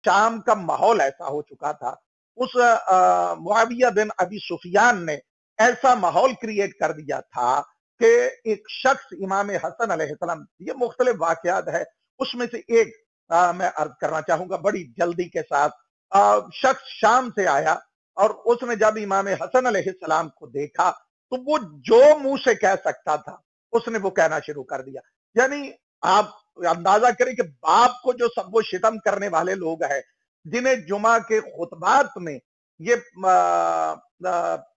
शाम का माहौल ऐसा हो चुका था, उस मुआविया बिन अबी सुफियान ने ऐसा माहौल क्रिएट कर दिया था कि एक शख्स इमाम हसन अलैहिस्सलाम, ये मुख्तलिफ वाकयात है, उसमें से एक मैं अर्ज करना चाहूंगा बड़ी जल्दी के साथ। शख्स शाम से आया और उसने जब इमाम हसन अलैहिस्सलाम को देखा तो वो जो मुंह से कह सकता था उसने वो कहना शुरू कर दिया। यानी आप अंदाजा करें कि बाप को जो सब वो शितम करने वाले लोग हैं, जिन्हें जुमा के खुतबात में ये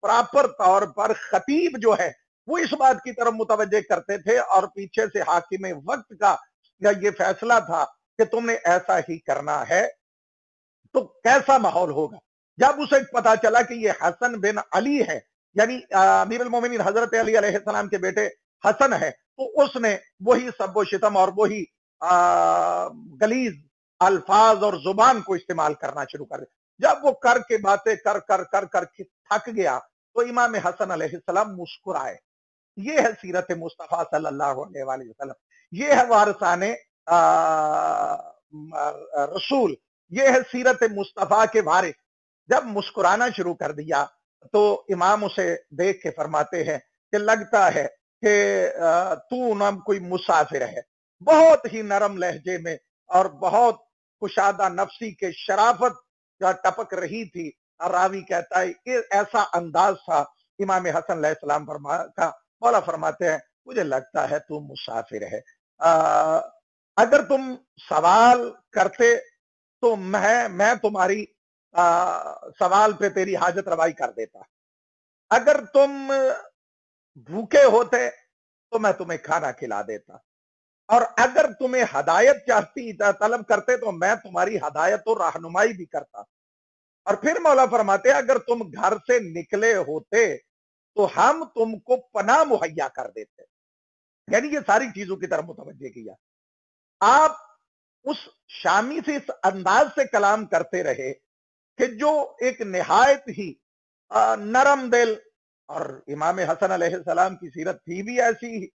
प्रॉपर तौर पर खतीब जो है वो इस बात की तरफ मुतवज्जे करते थे और पीछे से हाकिम वक्त का ये फैसला था कि तुमने ऐसा ही करना है, तो कैसा माहौल होगा। जब उसे पता चला कि ये हसन बिन अली है, यानी अमीरुल मोमिनीन हजरत अली अलैहिस्सलाम के बेटे हसन है, तो उसने वही सब्बो शितम और वही गलीज अल्फाज और जुबान को इस्तेमाल करना शुरू कर दिया। जब वो करके बातें कर कर कर कर थक गया तो इमाम हसन अलैहिस्सलाम मुस्कुराए। ये है सीरत मुस्तफ़ा सल्लल्लाहु अलैहि वसल्लम, ये है वारसाने रसूल, ये है सीरत मुस्तफ़ा के वारिस। जब मुस्कुराना शुरू कर दिया तो इमाम उसे देख के फरमाते हैं कि लगता है कि तू ना कोई मुसाफिर है। बहुत ही नरम लहजे में और बहुत कुशादा नफसी के शराफत टपक रही थी। रावी कहता है ऐसा अंदाज था इमाम हसन अलैहिस्सलाम का। मौला फरमाते हैं मुझे लगता है तू मुसाफिर है, अगर तुम सवाल करते तो मैं तुम्हारी सवाल पे तेरी हाजत रवाई कर देता, अगर तुम भूखे होते तो मैं तुम्हें खाना खिला देता, और अगर तुम्हें हदायत चाहती तलब करते तो मैं तुम्हारी हदायत और रहनुमाई भी करता। और फिर मौला फरमाते अगर तुम घर से निकले होते तो हम तुमको पनाह मुहैया कर देते। यानी ये सारी चीजों की तरफ मुतवज्जे किया। आप उस शामी से इस अंदाज से कलाम करते रहे कि जो एक निहायत ही नरम दिल, और इमाम हसन अलैहिस्सलाम की सीरत थी भी ऐसी ही।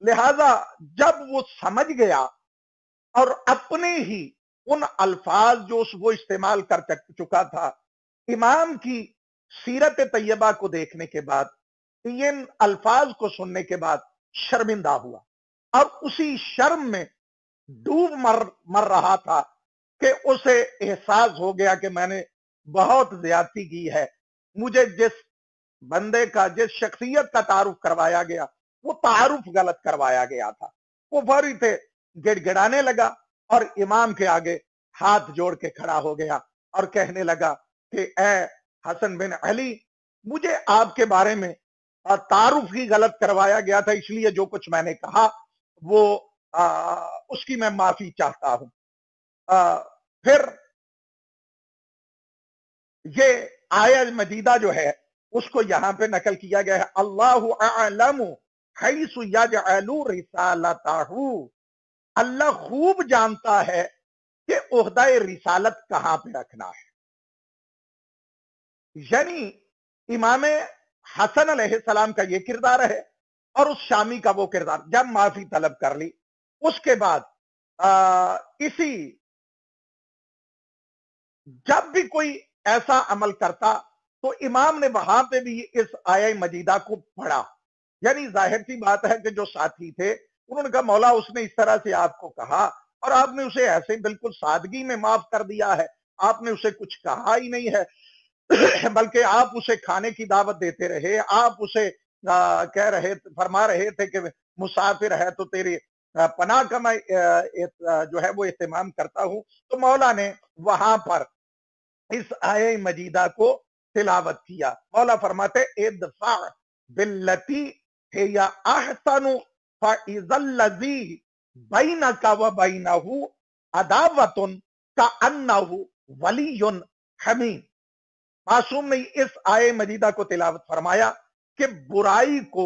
लिहाजा जब वो समझ गया और अपने ही उन अल्फाज जो वो इस्तेमाल कर चुका था, इमाम की सीरत तैयबा को देखने के बाद, इन अल्फाज को सुनने के बाद शर्मिंदा हुआ और उसी शर्म में डूब मर रहा था कि उसे एहसास हो गया कि मैंने बहुत ज्यादती की है। मुझे जिस बंदे का, जिस शख्सियत का तारुफ करवाया गया वो तारुफ गलत करवाया गया था। वो फौरी थे गिड़गिड़ाने लगा और इमाम के आगे हाथ जोड़ के खड़ा हो गया और कहने लगा कि ए हसन बिन अली, मुझे आपके बारे में तारुफ ही गलत करवाया गया था, इसलिए जो कुछ मैंने कहा वो उसकी मैं माफी चाहता हूं। फिर ये आयत मजीदा जो है उसको यहां पे नकल किया गया है, अल्लाहु अअलमु हैसु यजअलु रिसालतहु। अल्लाह खूब जानता है कि ओहदा रिसालत कहां पे रखना है। यानी इमाम हसन अलैहिस्सलाम का ये किरदार है और उस शामी का वो किरदार। जब माफी तलब कर ली उसके बाद इसी जब भी कोई ऐसा अमल करता तो इमाम ने वहां पे भी इस आया मजीदा को पढ़ा। यानी जाहिर सी बात है कि जो साथी थे उन्होंने कहा मौला उसने इस तरह से आपको कहा और आपने उसे ऐसे बिल्कुल सादगी में माफ कर दिया है, आपने उसे कुछ कहा ही नहीं है बल्कि आप उसे खाने की दावत देते रहे, आप उसे कह रहे फरमा रहे थे कि मुसाफिर है तो तेरी पनाह का मैं जो है वो इस्तेमाल करता हूं। तो मौला ने वहां पर इस आय मजीदा को तिलावत किया। मौला फरमाते इदफा बिल्लती हिया अहसनु फइज़ल्लज़ी बैनका व बैनहु अदावतुन कअन्नहु वलियुन हमीम। मासूम ने इस आय मजीदा को तिलावत फरमाया कि बुराई को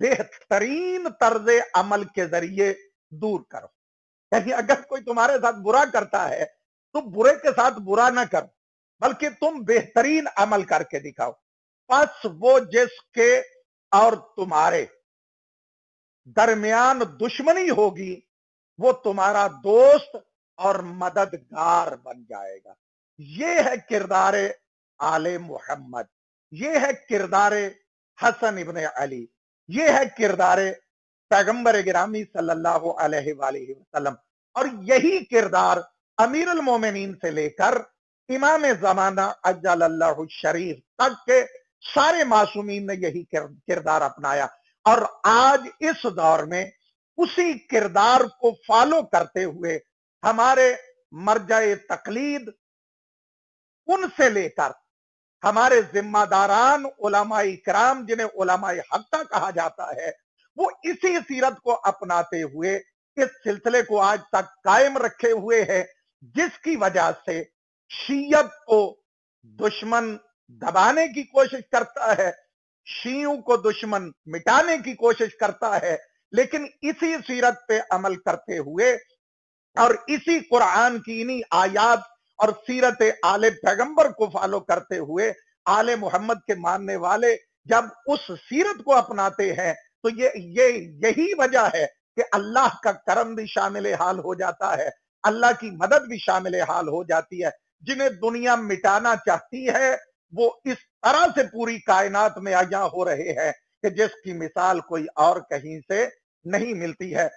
बेहतरीन तर्ज अमल के जरिए दूर करो। यानी अगर कोई तुम्हारे साथ बुरा करता है तो बुरे के साथ बुरा ना करो, बल्कि तुम बेहतरीन अमल करके दिखाओ। बस वो जिसके और तुम्हारे दरमियान दुश्मनी होगी वो तुम्हारा दोस्त اور مددگار بن جائے گا۔ یہ ہے کردار آل محمد، یہ ہے کردار حسن ابن علی، یہ ہے کردار پیغمبر گرامی صلی اللہ علیہ وآلہ وسلم، اور یہی کردار امیر المومنین سے لے کر امام زمانہ عجل اللہ الشریف تک کے سارے معصومین نے یہی کردار اپنایا، اور آج اس دور میں اسی کردار کو فالو کرتے ہوئے ہمارے مرجع تقلید ان سے لے کر ہمارے ذمہ داران علماء کرام جنہیں علماء حقہ کہا جاتا ہے، وہ اسی سیرت کو اپناتے ہوئے اس سلسلے کو آج تک قائم رکھے ہوئے ہیں، جس کی وجہ سے شیعت کو دشمن دبانے کی کوشش کرتا ہے، شیعوں کو دشمن مٹانے کی کوشش کرتا ہے، لیکن اسی سیرت پہ عمل کرتے ہوئے اور اسی قرآن کی انہی آیات اور سیرت آل پیغمبر کو فالو کرتے ہوئے آل محمد کے ماننے والے جب اس سیرت کو اپناتے ہیں تو یہی وجہ ہے کہ اللہ کا کرم بھی شامل حال ہو جاتا ہے، اللہ کی مدد بھی شامل حال ہو جاتی ہے۔ جنہیں دنیا مٹانا چاہتی ہے وہ اس طرح سے پوری کائنات میں آیا ہو رہے ہیں کہ جس کی مثال کوئی اور کہیں سے نہیں ملتی ہے۔